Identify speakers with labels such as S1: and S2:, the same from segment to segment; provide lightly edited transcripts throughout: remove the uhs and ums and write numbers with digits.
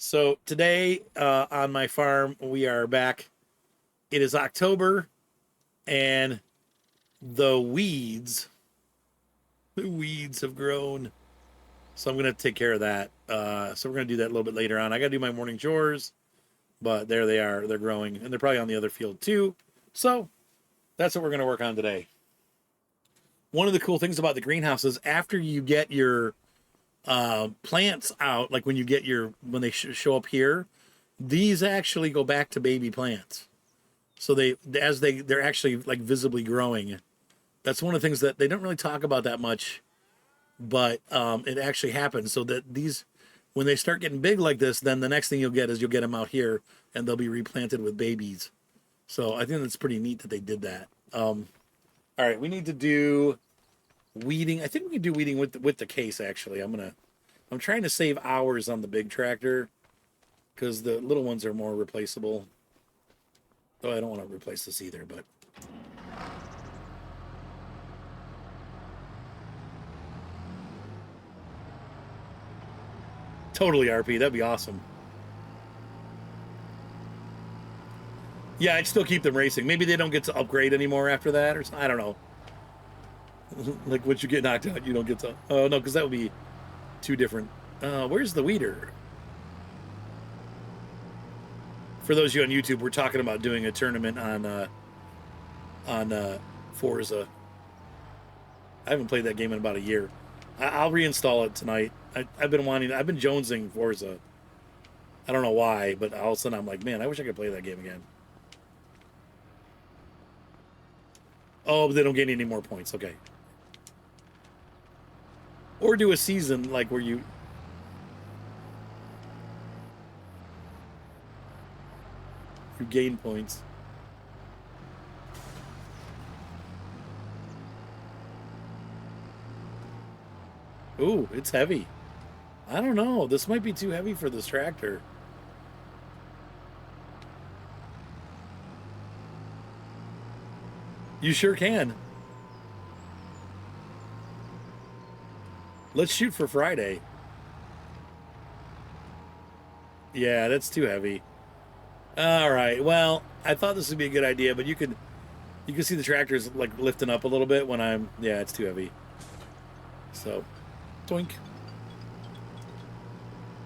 S1: So today on my farm, we are back. It is October, and the weeds have grown. So I'm going to take care of that. So we're going to do that a little bit later on. I got to do my morning chores, but there they are. They're growing, and they're probably on the other field too. So that's what we're going to work on today. One of the cool things about the greenhouse is after you get your plants out, like when you get when they show up here, these actually go back to baby plants. So they're actually like visibly growing. That's one of the things that they don't really talk about that much, but it actually happens. So that when they start getting big like this, then the next thing you'll get them out here, and they'll be replanted with babies. So I think that's pretty neat that they did that. All right, we need to do weeding. I think we can do weeding with the case. Actually, I'm trying to save hours on the big tractor because the little ones are more replaceable. Though I don't want to replace this either, but totally RP. That'd be awesome. Yeah, I'd still keep them racing. Maybe they don't get to upgrade anymore after that, or something. I don't know. Like once you get knocked out, you don't get to. Oh no, because that would be two different. Where's the weeder? For those of you on YouTube, we're talking about doing a tournament on Forza. I haven't played that game in about a year. I'll reinstall it tonight. I've been jonesing Forza. I don't know why, but all of a sudden I'm like, man, I wish I could play that game again. Oh, but they don't get any more points. Okay. Or do a season like where you gain points. Ooh, it's heavy. I don't know. This might be too heavy for this tractor. You sure can. Let's shoot for Friday. Yeah, that's too heavy. All right. Well, I thought this would be a good idea, but you can see the tractor's like lifting up a little bit when yeah, it's too heavy. So, doink.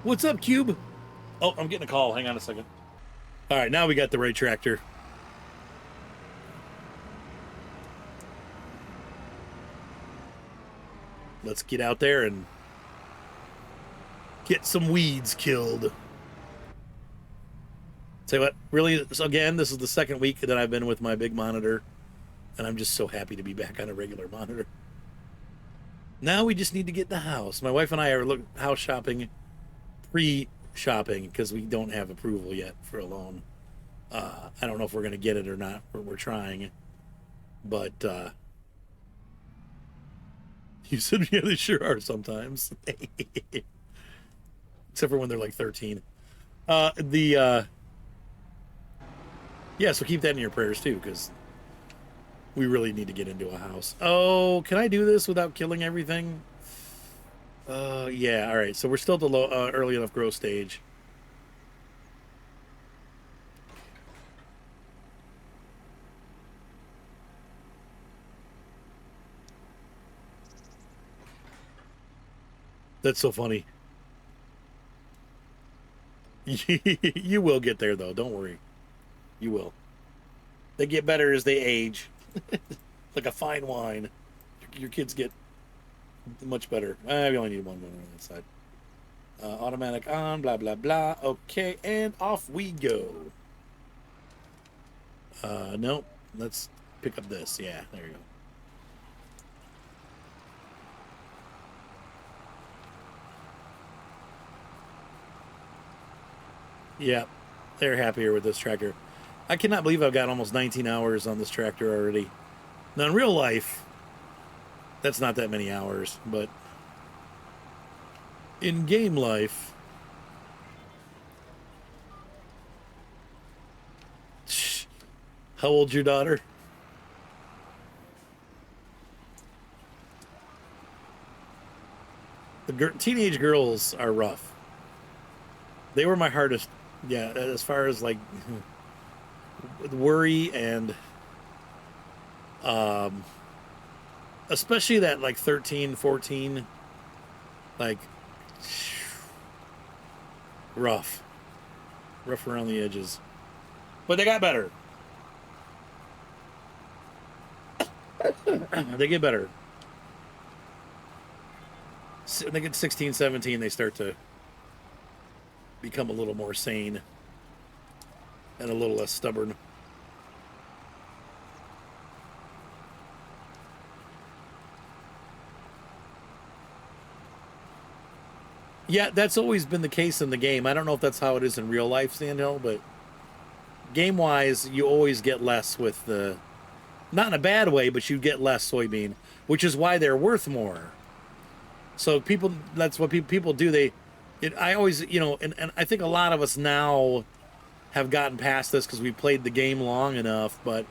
S1: What's up, Cube? Oh, I'm getting a call. Hang on a second. All right, now we got the right tractor. Let's get out there and get some weeds killed. Tell you what, really, so again, this is the second week that I've been with my big monitor, and I'm just so happy to be back on a regular monitor. Now we just need to get the house. My wife and I are house shopping, pre-shopping, because we don't have approval yet for a loan. I don't know if we're going to get it or not. We're trying. But you said, yeah, they sure are sometimes. Except for when they're like 13. Yeah, so keep that in your prayers too, because we really need to get into a house. Oh, can I do this without killing everything? Yeah, all right. So we're still at the early enough growth stage. That's so funny. You will get there, though. Don't worry. You will. They get better as they age. Like a fine wine. Your kids get much better. We only need one on that side. Automatic on, blah, blah, blah. Okay, and off we go. Nope. Let's pick up this. Yeah, there you go. Yeah, they're happier with this tractor. I cannot believe I've got almost 19 hours on this tractor already. Now, in real life, that's not that many hours, but in game life, how old's your daughter? The teenage girls are rough. They were my hardest. Yeah, as far as like worry and um especially that like 13, 14, like rough, rough around the edges. But they got better. They get better. When they get 16, 17, they start to become a little more sane and a little less stubborn. Yeah, that's always been the case in the game. I don't know if that's how it is in real life, Sandhill, but game wise, you always get less with the, not in a bad way, but you get less soybean, which is why they're worth more. So people, that's what people do. I always, and I think a lot of us now have gotten past this because we played the game long enough, but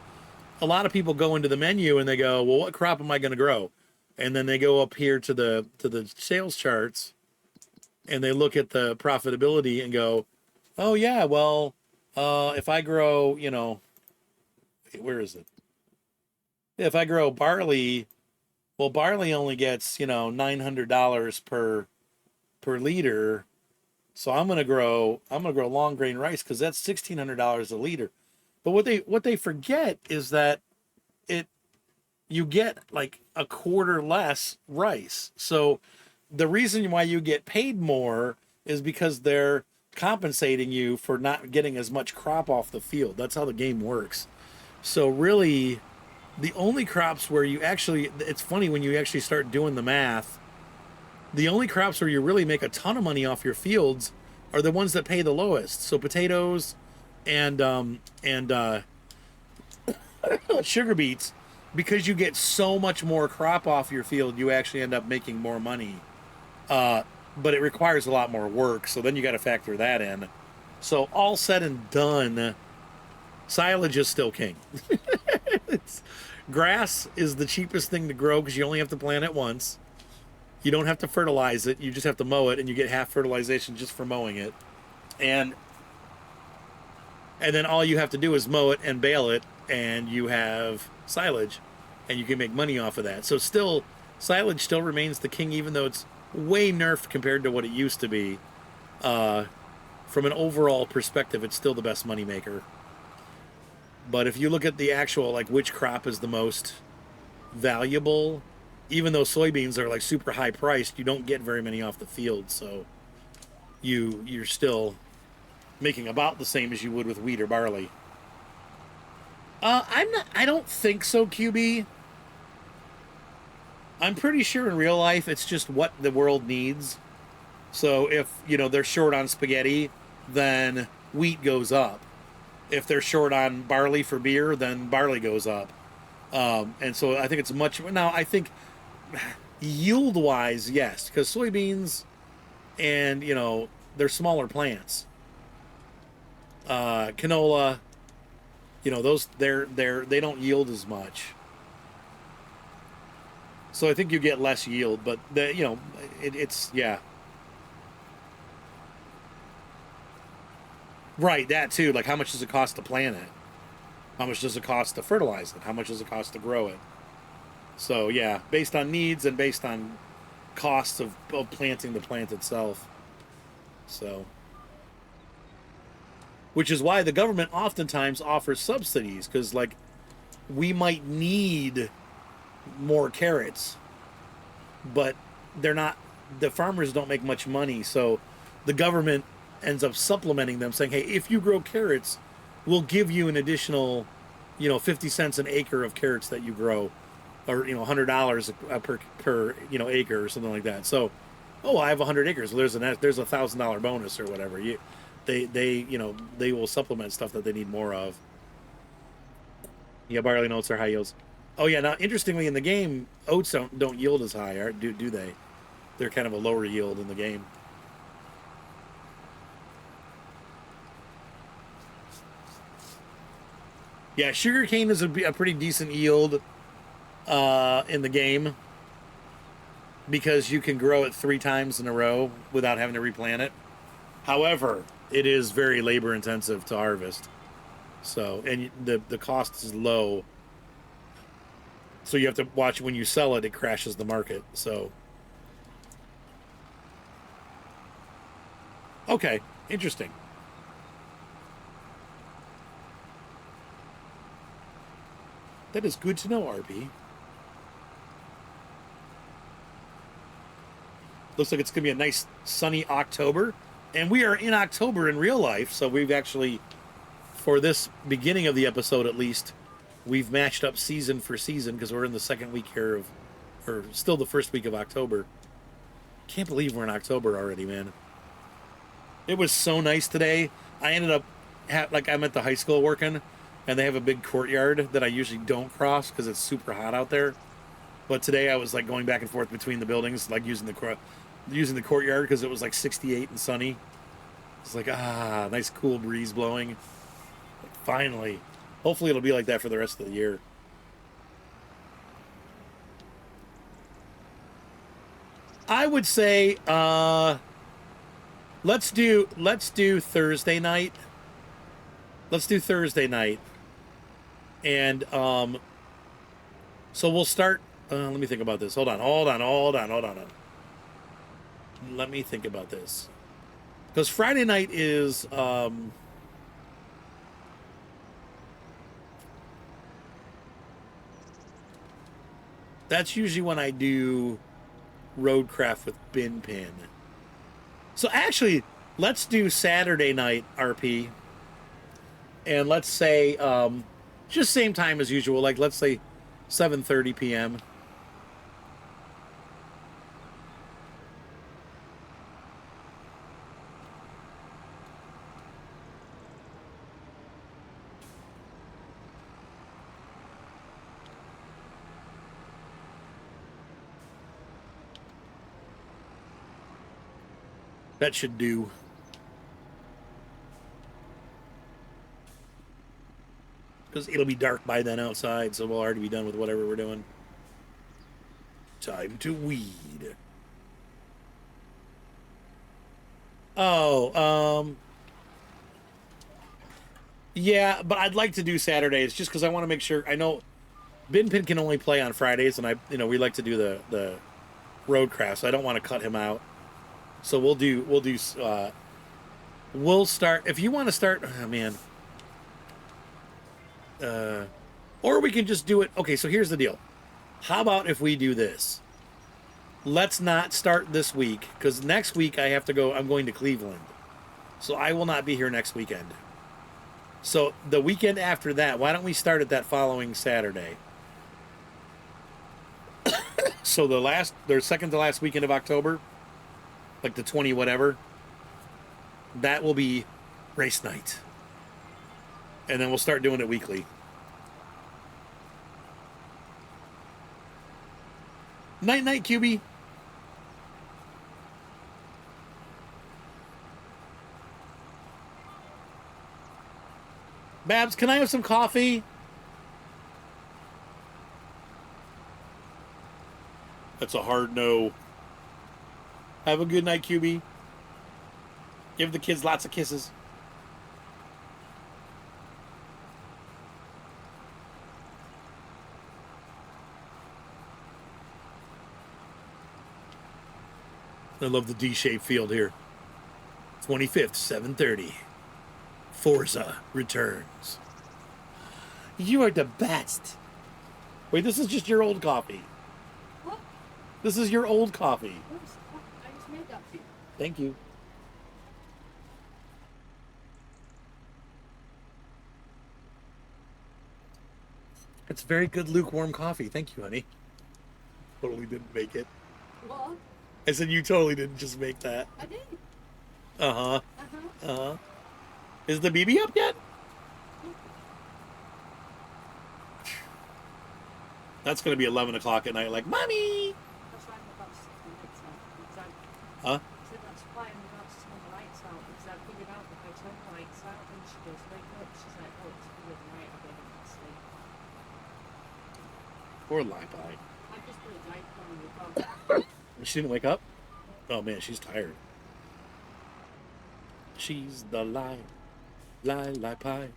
S1: a lot of people go into the menu and they go, well, what crop am I going to grow? And then they go up here to the sales charts and they look at the profitability and go, oh yeah, well, if I grow, where is it? If I grow barley, well, barley only gets, $900 per liter. So I'm gonna grow long grain rice because that's $1,600 a liter. But what they forget is that it you get like a quarter less rice. So the reason why you get paid more is because they're compensating you for not getting as much crop off the field. That's how the game works. So really, the only crops where it's funny when you actually start doing the math, the only crops where you really make a ton of money off your fields are the ones that pay the lowest. So potatoes and sugar beets, because you get so much more crop off your field, you actually end up making more money. But it requires a lot more work, so then you got to factor that in. So all said and done, silage is still king. Grass is the cheapest thing to grow because you only have to plant it once. You don't have to fertilize it. You just have to mow it, and you get half fertilization just for mowing it. And then all you have to do is mow it and bale it, and you have silage, and you can make money off of that. So still, silage still remains the king, even though it's way nerfed compared to what it used to be. From an overall perspective, it's still the best money maker. But if you look at the actual, like, which crop is the most valuable, even though soybeans are like super high priced, you don't get very many off the field. So you're still making about the same as you would with wheat or barley. I don't think so, QB. I'm pretty sure in real life it's just what the world needs. So if, they're short on spaghetti, then wheat goes up. If they're short on barley for beer, then barley goes up. And so I think it's much. Now, I think yield wise, yes, because soybeans and, they're smaller plants. Canola, those they don't yield as much. So I think you get less yield, but it's yeah. Right, that too. Like, how much does it cost to plant it? How much does it cost to fertilize it? How much does it cost to grow it? So yeah, based on needs and based on costs of planting the plant itself. So, which is why the government oftentimes offers subsidies, because like we might need more carrots, but they're not. The farmers don't make much money, so the government ends up supplementing them, saying, "Hey, if you grow carrots, we'll give you an additional, 50 cents an acre of carrots that you grow, or $100 per acre or something like that." So, oh, I have 100 acres. Well, there's $1,000 bonus or whatever. They will supplement stuff that they need more of. Yeah, barley and oats are high yields. Oh yeah. Now, interestingly, in the game, oats don't yield as high, or do they? They're kind of a lower yield in the game. Yeah, sugarcane is a pretty decent yield in the game because you can grow it 3 times in a row without having to replant it. However, it is very labor intensive to harvest. So, and the cost is low. So you have to watch when you sell it, it crashes the market. So, okay, interesting. That is good to know, RB. Looks like it's going to be a nice sunny October. And we are in October in real life. So we've actually, for this beginning of the episode at least, we've matched up season for season because we're in the second week here of, or still the first week of October. Can't believe we're in October already, man. It was so nice today. I ended up, like, I'm at the high school working, and they have a big courtyard that I usually don't cross because it's super hot out there. But today I was like going back and forth between the buildings, like using the courtyard because it was like 68 and sunny. It's like nice cool breeze blowing. Like, finally, hopefully it'll be like that for the rest of the year. I would say let's do Thursday night. Let's do Thursday night, and so we'll start. Let me think about this. Hold on. Let me think about this. Because Friday night is that's usually when I do roadcraft with bin pin. So actually, let's do Saturday night RP, and let's say just same time as usual. Like let's say 7:30 p.m. That should do. Because it'll be dark by then outside, so we'll already be done with whatever we're doing. Time to weed. Oh, yeah, but I'd like to do Saturdays just because I want to make sure. I know Bin Pin can only play on Fridays, and we like to do the roadcraft, so I don't want to cut him out. So we'll start if you want to start. Oh man, or we can just do it. Okay, so here's the deal. How about if we do this? Let's not start this week because next week I have to go. I'm going to Cleveland, so I will not be here next weekend. So the weekend after that, why don't we start at that following Saturday? So their second to last weekend of October, like the 20 whatever, that will be race night, and then we'll start doing it weekly. Night night, QB. Babs, can I have some coffee? That's a hard no. Have a good night, QB. Give the kids lots of kisses. I love the D-shaped field here. 25th, 7:30. Forza returns. You are the best. Wait, this is just your old coffee.
S2: What?
S1: This is your old coffee.
S2: Oops, I just made that for you.
S1: Thank you. It's very good lukewarm coffee. Thank you, honey. Totally didn't make it.
S2: What?
S1: I said you totally didn't just make that.
S2: I did.
S1: Uh-huh.
S2: Uh-huh.
S1: Uh-huh. Is the BB up yet? That's going to be 11 o'clock at night, like, Mommy!
S2: That's why I'm about to take the lights out. Because
S1: Huh?
S2: I said that's why I'm about to turn the lights out. Because I figured out if I turn the lights out and she does wake up, she's like, oh, it's good night, I'll get to sleep.
S1: Poor Lie-Bye.
S2: I just put a light on the phone.
S1: She didn't wake up? Oh, man, she's tired. She's the lie pie.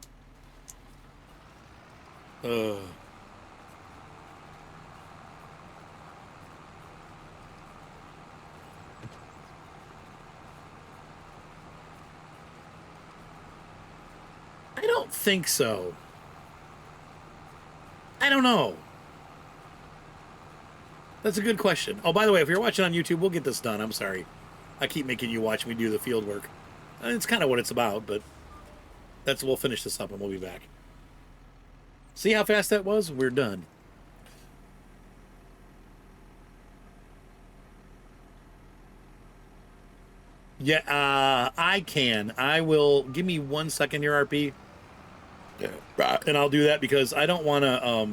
S1: I don't think so. I don't know. That's a good question. Oh, by the way, if you're watching on YouTube, we'll get this done. I'm sorry. I keep making you watch me do the field work. It's kind of what it's about, but we'll finish this up and we'll be back. See how fast that was? We're done. Yeah, I can. I will. Give me 1 second here, RP. Yeah. And I'll do that because I don't want to.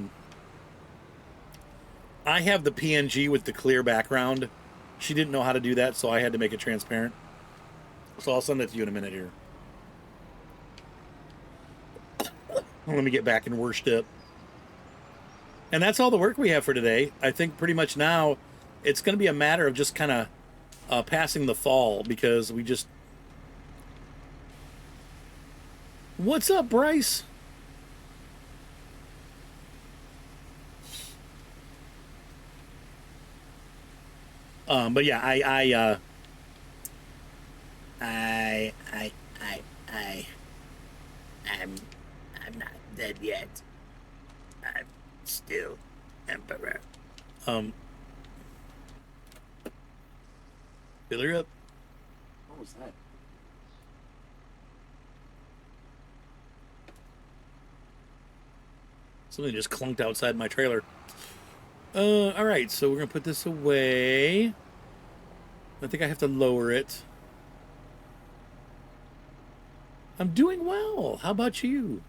S1: I have the PNG with the clear background. She didn't know how to do that, so I had to make it transparent. So I'll send that to you in a minute here. Let me get back in worship. And that's all the work we have for today. I think pretty much now it's going to be a matter of just kind of passing the fall because we just... What's up, Bryce? But yeah, I'm not dead yet. I'm still emperor. Fill her up.
S3: What was that?
S1: Something just clunked outside my trailer. All right, so we're gonna put this away. I think I have to lower it. I'm doing well. How about you?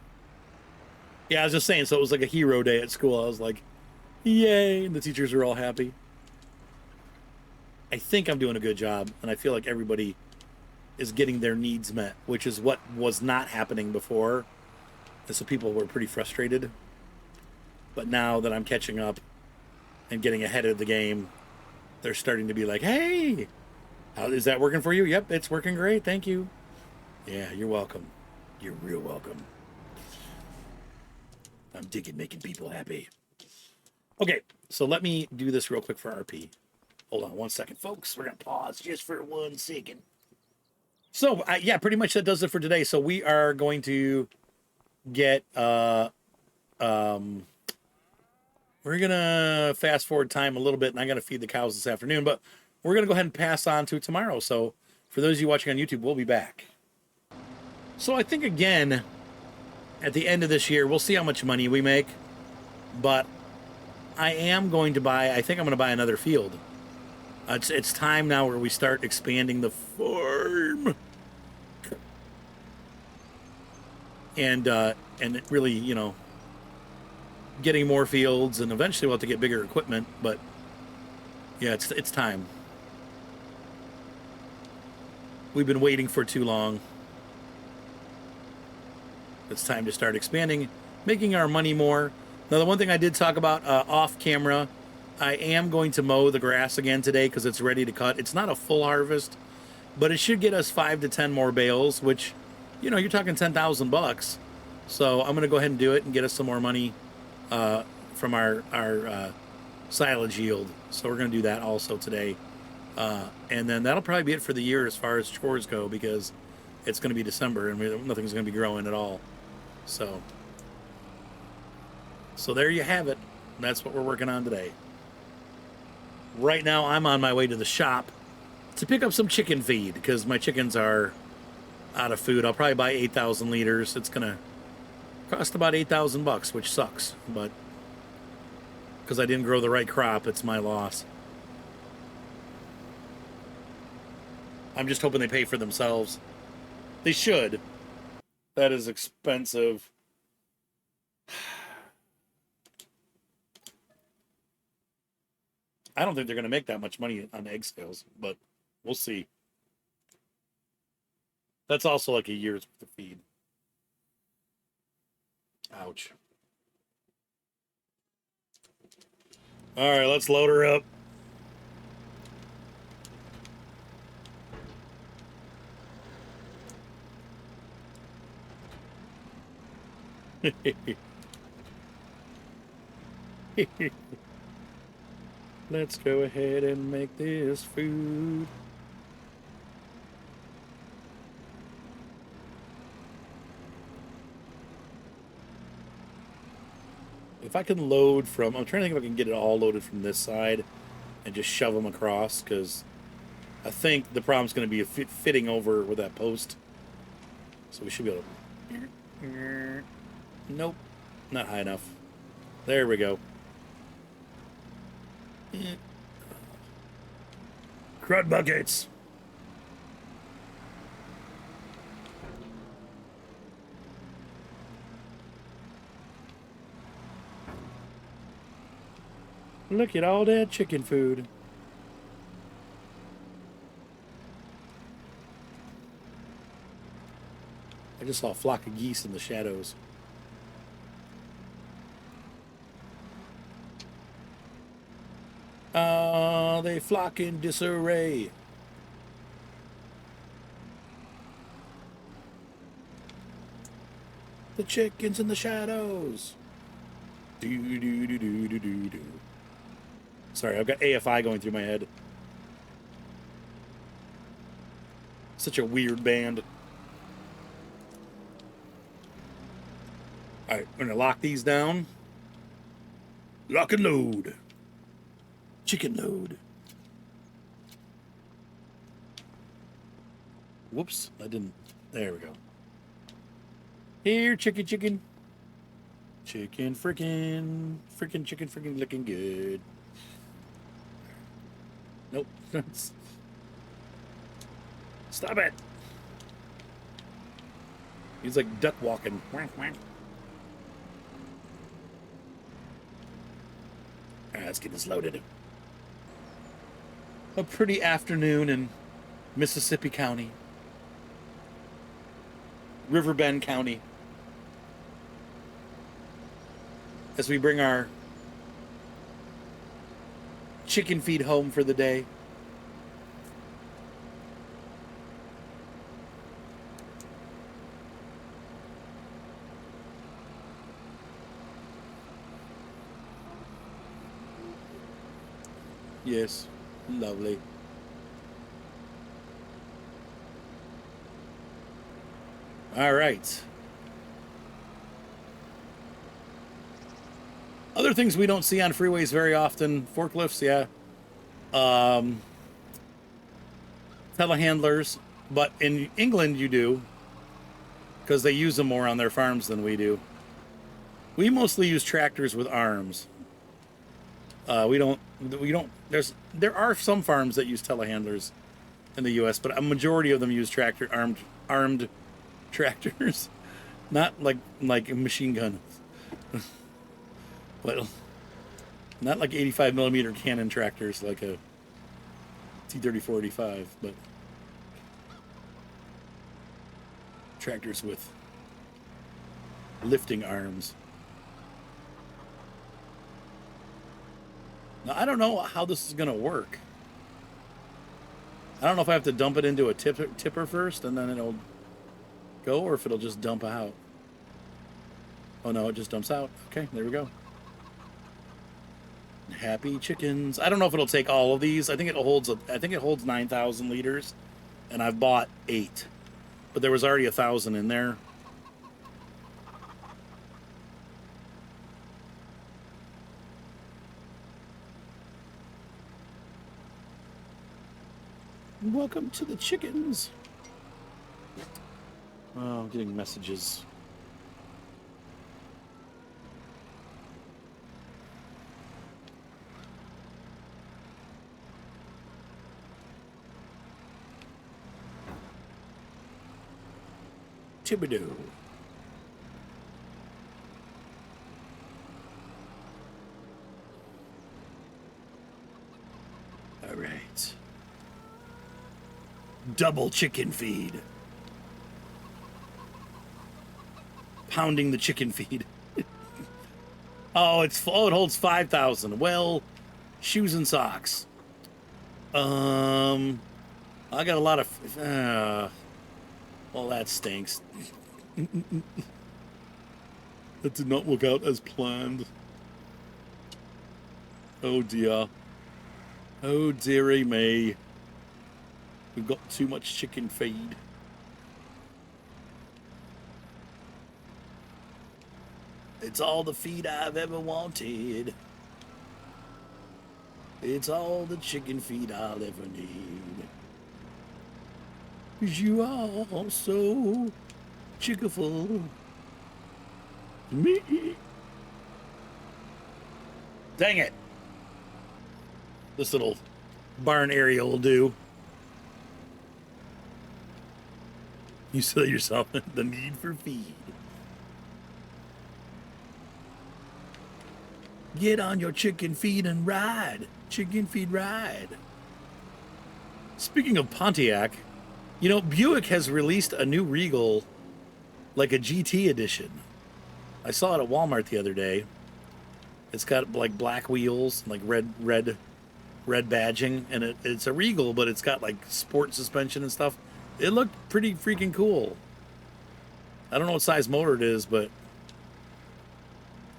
S1: Yeah, I was just saying, so it was like a hero day at school. I was like, yay, and the teachers were all happy. I think I'm doing a good job, and I feel like everybody is getting their needs met, which is what was not happening before. And so people were pretty frustrated. But now that I'm catching up and getting ahead of the game, they're starting to be like, hey, how is that working for you? Yep, it's working great. Thank you. Yeah, you're welcome. You're real welcome. I'm digging making people happy. Okay, so let me do this real quick for RP. Hold on 1 second, folks. We're going to pause just for 1 second. So, yeah, pretty much that does it for today. So we are going to get... we're going to fast forward time a little bit, and I'm going to feed the cows this afternoon, but we're going to go ahead and pass on to tomorrow. So for those of you watching on YouTube, we'll be back. So I think, again, at the end of this year, we'll see how much money we make, but I am going to buy, I think I'm going to buy another field. It's time now where we start expanding the farm. And really, you know, getting more fields, and eventually we'll have to get bigger equipment, but yeah, it's time. We've been waiting for too long. It's time to start expanding, making our money more. Now, the one thing I did talk about off camera, I am going to mow the grass again today because it's ready to cut. It's not a full harvest, but it should get us 5 to 10 more bales, which, you know, you're talking $10,000. So I'm going to go ahead and do it and get us some more money from our silage yield. So we're going to do that also today. And then that'll probably be it for the year as far as chores go, because it's going to be December and nothing's going to be growing at all. So there you have it. That's what we're working on today. Right now, I'm on my way to the shop to pick up some chicken feed because my chickens are out of food. I'll probably buy 8,000 liters. It's going to cost about $8,000, which sucks, but because I didn't grow the right crop, it's my loss. I'm just hoping they pay for themselves. They should. That is expensive. I don't think they're going to make that much money on egg sales, but we'll see. That's also like a year's worth of feed. Ouch. All right, let's load her up. Let's go ahead and make this food. If I can load from, I'm trying to think if I can get it all loaded from this side and just shove them across, because I think the problem's going to be fitting over with that post. So we should be able to... Nope, not high enough. There we go. Crud buckets. Look at all that chicken food. I just saw a flock of geese in the shadows. They flock in disarray. The chickens in the shadows. Do do do do do do do. Sorry, I've got AFI going through my head. Such a weird band. Alright, we're gonna lock these down. Lock and load. Chicken load. Whoops, I didn't. There we go. Here, chicken. Chicken frickin'. Chicken frickin' looking good. Nope. Stop it. He's like duck walking. Alright, let's get this loaded. A pretty afternoon in Mississippi County. Riverbend County. As we bring our chicken feed home for the day. Yes, lovely. All right. Other things we don't see on freeways very often, forklifts, yeah. Telehandlers, but in England you do, because they use them more on their farms than we do. We mostly use tractors with arms. We don't. There are some farms that use telehandlers in the U.S., but a majority of them use armed tractors, not like a machine gun, but not like 85 millimeter cannon tractors like a T-34-85, but tractors with lifting arms. Now, I don't know how this is going to work. I don't know if I have to dump it into a tipper first and then it'll go, or if it'll just dump out. Oh no, it just dumps out. Okay, there we go. Happy chickens. I don't know if it'll take all of these. I think it holds 9,000 liters, and I've bought 8, but there was already 1,000 in there. Welcome to the chickens. Oh, I'm getting messages. Thibodeau. All right. Double chicken feed. Pounding the chicken feed. Oh, it holds 5,000. Well, shoes and socks. I got a lot of. Well, that stinks. That did not work out as planned. Oh dear. Oh dearie me. We've got too much chicken feed. It's all the feed I've ever wanted. It's all the chicken feed I'll ever need. 'Cause you are so chickaful to me. Dang it. This little barn area will do. You sell yourself the need for feed. Get on your chicken feed and ride. Chicken feed ride. Speaking of Pontiac, you know, Buick has released a new Regal, like a GT edition. I saw it at Walmart the other day. It's got like black wheels, like red badging, and it's a Regal, but it's got like sport suspension and stuff. It looked pretty freaking cool. I don't know what size motor it is, but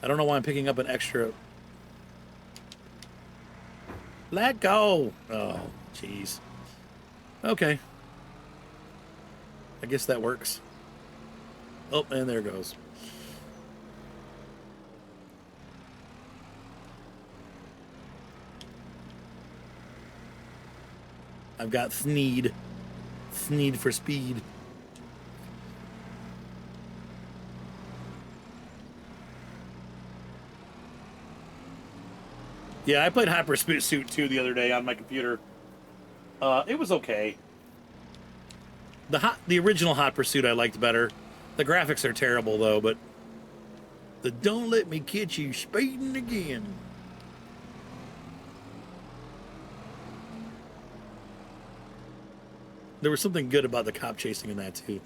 S1: I don't know why I'm picking up an extra. Let go. Oh, jeez. Okay. I guess that works. Oh, and there it goes. I've got Thneed. Thneed for speed. Yeah, I played Hot Pursuit 2 the other day on my computer. It was okay. The original Hot Pursuit I liked better. The graphics are terrible though, but the don't let me catch you speeding again. There was something good about the cop chasing in that too.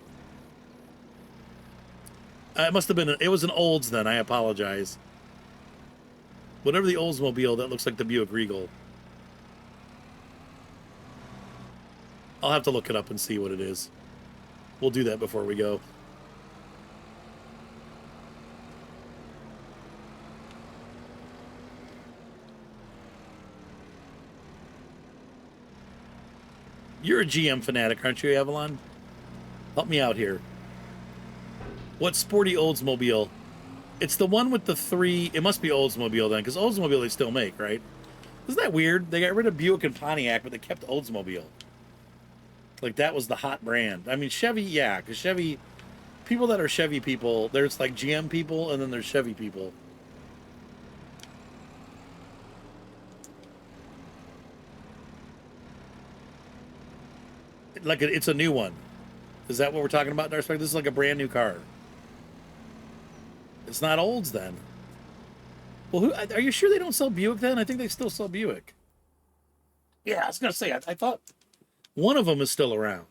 S1: It must have been. It was an Olds then. I apologize. Whatever the Oldsmobile that looks like the Buick Regal. I'll have to look it up and see what it is. We'll do that before we go. You're a GM fanatic, aren't you, Avalon? Help me out here. What sporty Oldsmobile? It's the one with the three. It must be Oldsmobile then, because Oldsmobile they still make, right? Isn't that weird? They got rid of Buick and Pontiac, but they kept Oldsmobile. Like that was the hot brand. I mean, Chevy, yeah, because Chevy, people that are Chevy people, there's like GM people, and then there's Chevy people. Like it's a new one. Is that what we're talking about, Darspec? This is like a brand new car. It's not Olds then. Well, who are you sure they don't sell Buick then? I think they still sell Buick. Yeah, I was gonna say. I thought one of them is still around.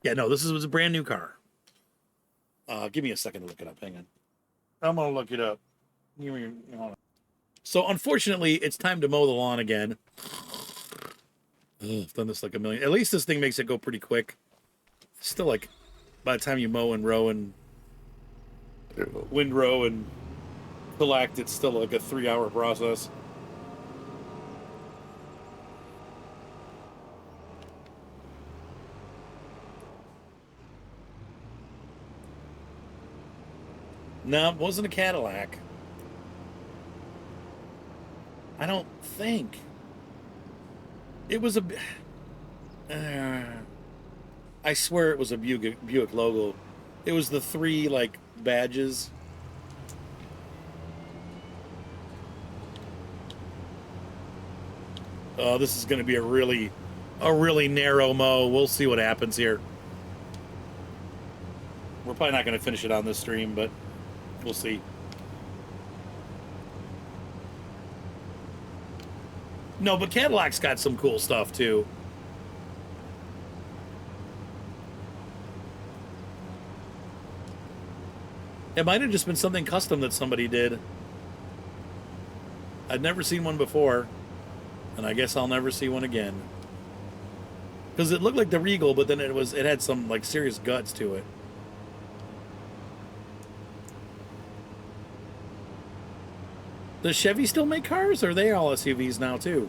S1: Yeah, no, this was a brand new car. Give me a second to look it up. Hang on. I'm gonna look it up. Give me. So unfortunately, it's time to mow the lawn again. I've done this like a million. At least this thing makes it go pretty quick. Still, like, by the time you mow and row and windrow and collect, it's still like a 3-hour process. No, it wasn't a Cadillac. I don't think. It was a. I swear it was a Buick logo. It was the 3 like badges. Oh, this is going to be a really narrow mow. We'll see what happens here. We're probably not going to finish it on this stream, but we'll see. No, but Cadillac's got some cool stuff too. It might have just been something custom that somebody did. I'd never seen one before, and I guess I'll never see one again. Because it looked like the Regal, but then it had some like serious guts to it. Does Chevy still make cars, or are they all SUVs now too?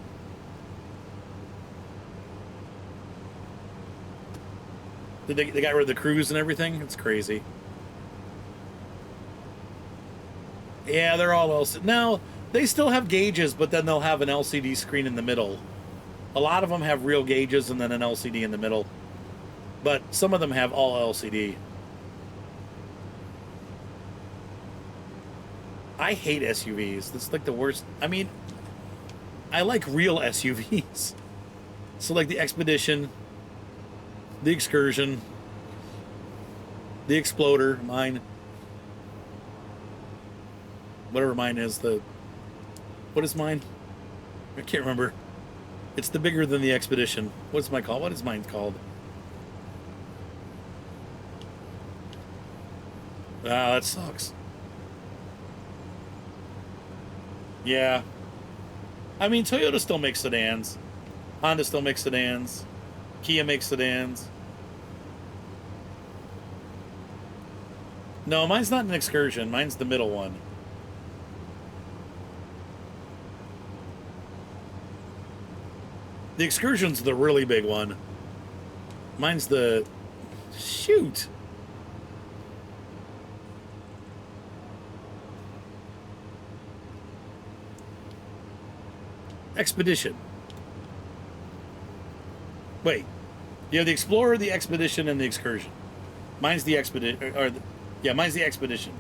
S1: Did they got rid of the Cruise and everything? It's crazy. Yeah, they're all LCD. Now, they still have gauges, but then they'll have an LCD screen in the middle. A lot of them have real gauges and then an LCD in the middle. But some of them have all LCD. I hate SUVs. That's like the worst. I mean, I like real SUVs. So like the Expedition, the Excursion, the Exploder, mine. Whatever mine is, what is mine? I can't remember. It's the bigger than the Expedition. What's mine called? What is mine called? Ah, that sucks. Yeah. I mean, Toyota still makes sedans. Honda still makes sedans. Kia makes sedans. No, mine's not an Excursion. Mine's the middle one. The Excursion's the really big one. Mine's the... Shoot. Expedition. Wait. You have the Explorer, the Expedition, and the Excursion. Mine's the Expedition. Yeah, mine's the Expedition.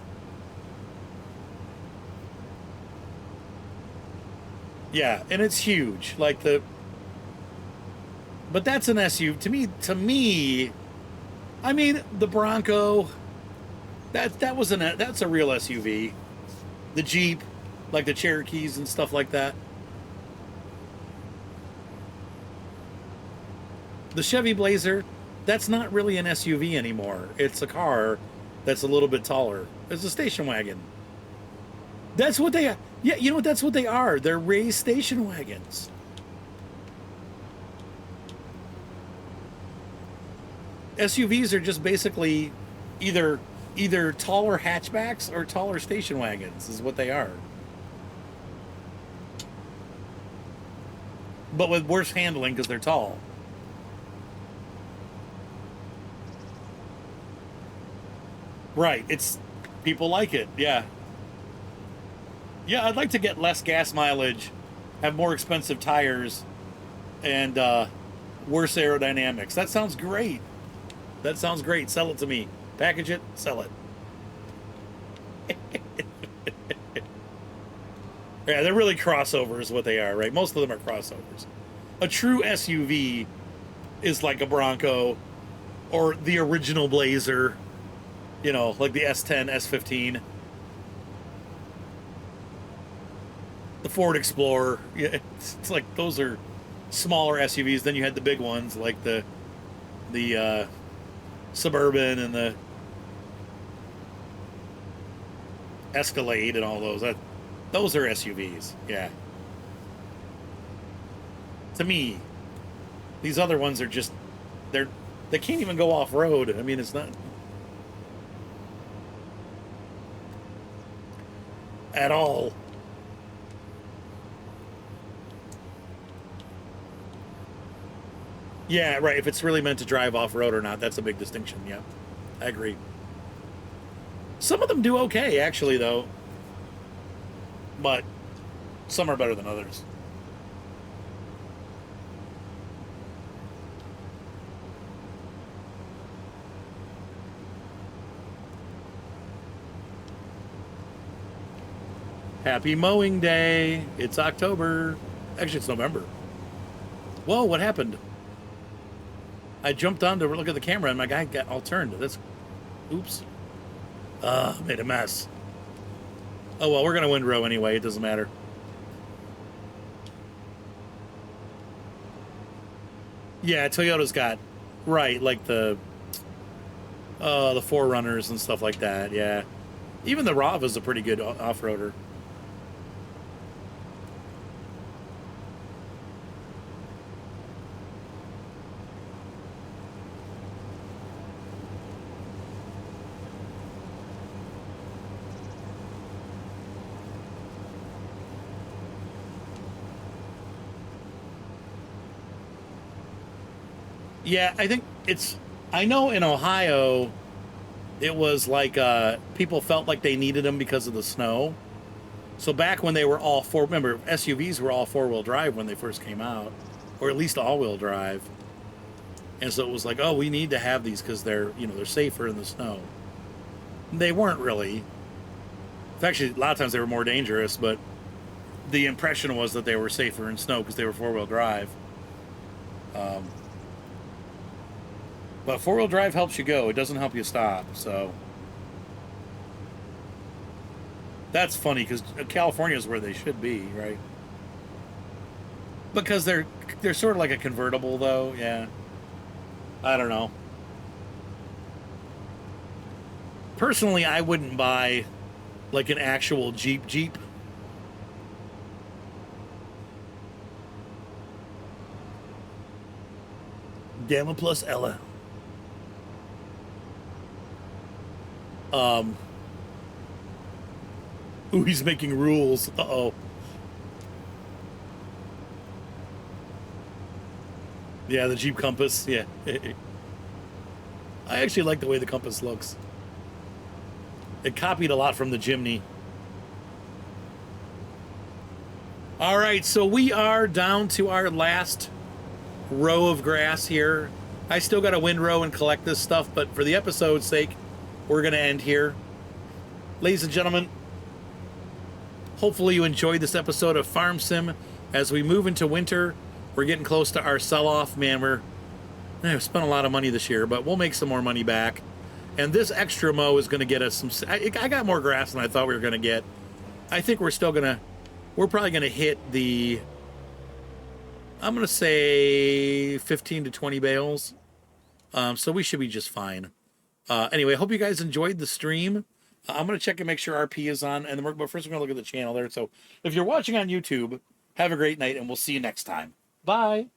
S1: Yeah, and it's huge. Like the... But that's an SUV. To me, I mean, the Bronco, that's a real SUV. The Jeep, like the Cherokees and stuff like that. The Chevy Blazer, that's not really an SUV anymore. It's a car that's a little bit taller. It's a station wagon. That's what they are. Yeah, you know what? That's what they are. They're raised station wagons. SUVs are just basically either taller hatchbacks or taller station wagons is what they are. But with worse handling because they're tall. Right, it's people like it, yeah. Yeah, I'd like to get less gas mileage, have more expensive tires, and worse aerodynamics. That sounds great. That sounds great. Sell it to me. Package it, sell it. Yeah, they're really crossovers, what they are, right? Most of them are crossovers. A true SUV is like a Bronco or the original Blazer, you know, like the S10, S15. The Ford Explorer. Yeah, it's like those are smaller SUVs. Then you had the big ones like the Suburban and the Escalade and all those. Those are SUVs, yeah. To me, these other ones are just they can't even go off road. I mean, it's not at all. Yeah, right. If it's really meant to drive off road or not, that's a big distinction. Yeah, I agree. Some of them do okay, actually, though. But some are better than others. Happy mowing day. It's October. Actually, it's November. Whoa, what happened? I jumped on to look at the camera and my guy got all turned. That's... Oops. Made a mess. Oh, well, we're going to windrow anyway. It doesn't matter. Yeah, Toyota's got... Right, like the 4Runners and stuff like that, yeah. Even the RAV is a pretty good off-roader. Yeah, I think I know in Ohio, it was like people felt like they needed them because of the snow. So back when they were all remember SUVs were all four-wheel drive when they first came out, or at least all-wheel drive. And so it was like, oh, we need to have these because they're safer in the snow. They weren't really. Actually, a lot of times they were more dangerous, but the impression was that they were safer in snow because they were four-wheel drive. Um, but four-wheel drive helps you go; it doesn't help you stop. So that's funny because California is where they should be, right? Because they're sort of like a convertible, though. Yeah, I don't know. Personally, I wouldn't buy like an actual Jeep. Gamma plus Ella. Um, ooh, he's making rules. Uh-oh. Yeah, the Jeep Compass. Yeah. I actually like the way the Compass looks. It copied a lot from the Jimny. All right, so we are down to our last row of grass here. I still got to windrow and collect this stuff, but for the episode's sake, we're going to end here. Ladies and gentlemen, hopefully you enjoyed this episode of Farm Sim. As we move into winter, we're getting close to our sell-off. Man, we've spent a lot of money this year, but we'll make some more money back. And this extra mow is going to get us some... I got more grass than I thought we were going to get. I think we're probably going to hit the... I'm going to say 15 to 20 bales. So we should be just fine. Anyway, hope you guys enjoyed the stream. I'm going to check and make sure RP is on. And then but first we're going to look at the channel there. So if you're watching on YouTube, have a great night, and we'll see you next time. Bye.